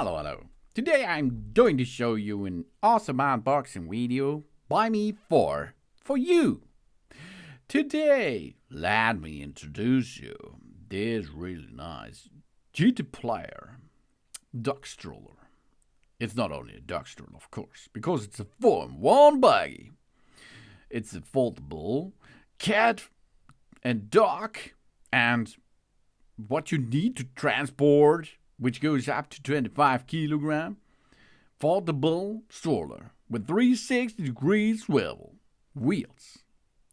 Hello. Today I'm going to show you an awesome unboxing video by me for you. Today, let me introduce you this really nice GTPLAYER dog stroller. It's not only a dog stroller, of course, because it's a 4-in-1 buggy. It's a foldable cat and dog and what you need to transport, which goes up to 25 kilogram, foldable stroller with 360-degree swivel, wheels,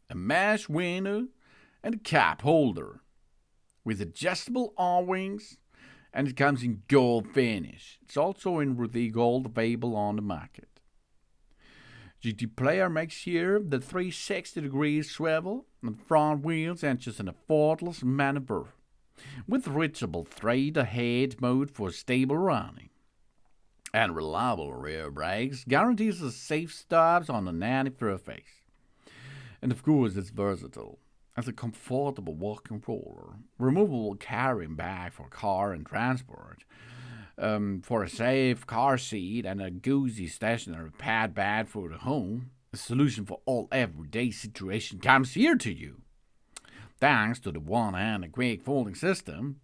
a mesh window, and a cup holder with adjustable awnings, and it comes in gold finish. It's also in the gold available on the market. GTPLAYER makes here the 360-degree swivel on the front wheels and just an effortless maneuver with switchable straight-ahead mode for stable running. And reliable rear brakes guarantees a safe stops on any surface. And of course it's versatile as a comfortable walking roller, removable carrying bag for car and transport, for a safe car seat and a cozy stationary pad bed for the home. A solution for all everyday situation comes here to you. Thanks to the one-handed quick folding system,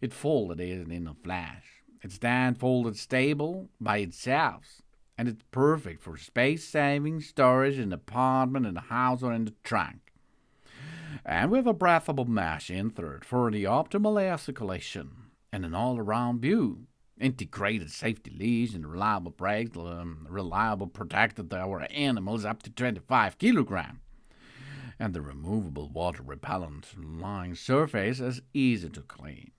it folded in a flash. It stands folded stable by itself, and it's perfect for space-saving storage in the apartment, in the house, or in the trunk. And with a breathable mesh insert for the optimal air circulation and an all-around view, integrated safety leash and reliable brakes, reliable protected our animals up to 25 kilograms. And the removable water-repellent lying surface is easy to clean.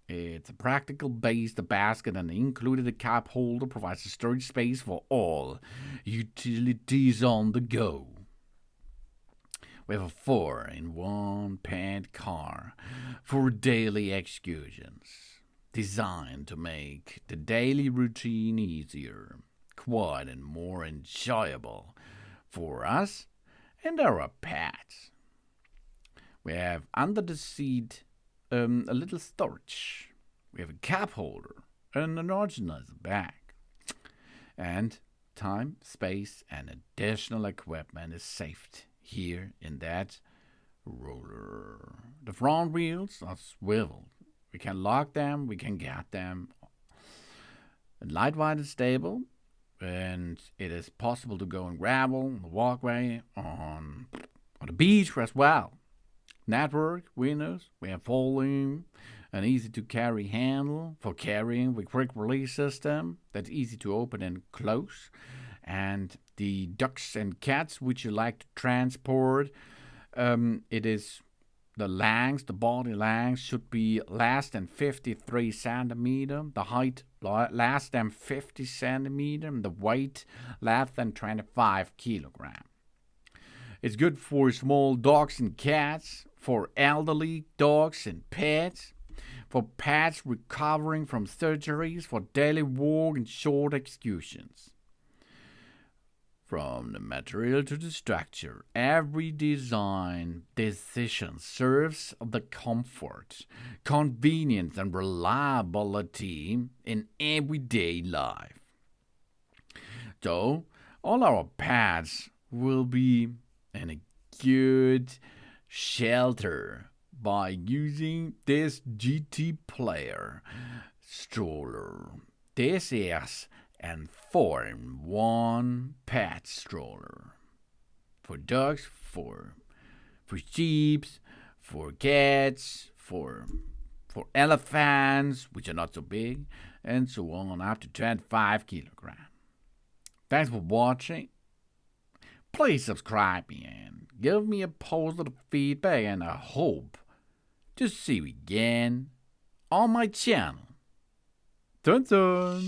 It's a practical base. The basket and included a cup holder provides a storage space for all utilities on the go. We have a 4-in-1 pet car for daily excursions, designed to make the daily routine easier, quiet, and more enjoyable for us and our pets. We have under the seat a little storage. We have a cup holder and an organizer bag. And time, space, and additional equipment is saved here in that roller. The front wheels are swiveled. We can lock them, we can get them. Lightweight and stable, and it is possible to go on gravel, on the walkway, on the beach as well. Network windows, we have folding, an easy-to-carry handle for carrying with quick release system that's easy to open and close. And the ducks and cats which you like to transport, it is the body length should be less than 53 centimeter, the height less than 50 centimeter, and the weight less than 25 kilogram. It's good for small dogs and cats, for elderly dogs and pets, for pets recovering from surgeries, for daily walk and short excursions. From the material to the structure, every design decision serves the comfort, convenience, and reliability in everyday life. So, all our pets will be in a good shelter by using this GTPLAYER stroller. This is and 4-in-1 pet stroller for dogs, for sheep, for cats, for elephants, which are not so big, and so on, up to 25 kilograms. Thanks for watching. Please subscribe me and give me a positive feedback, and I hope to see you again on my channel. Dun dun!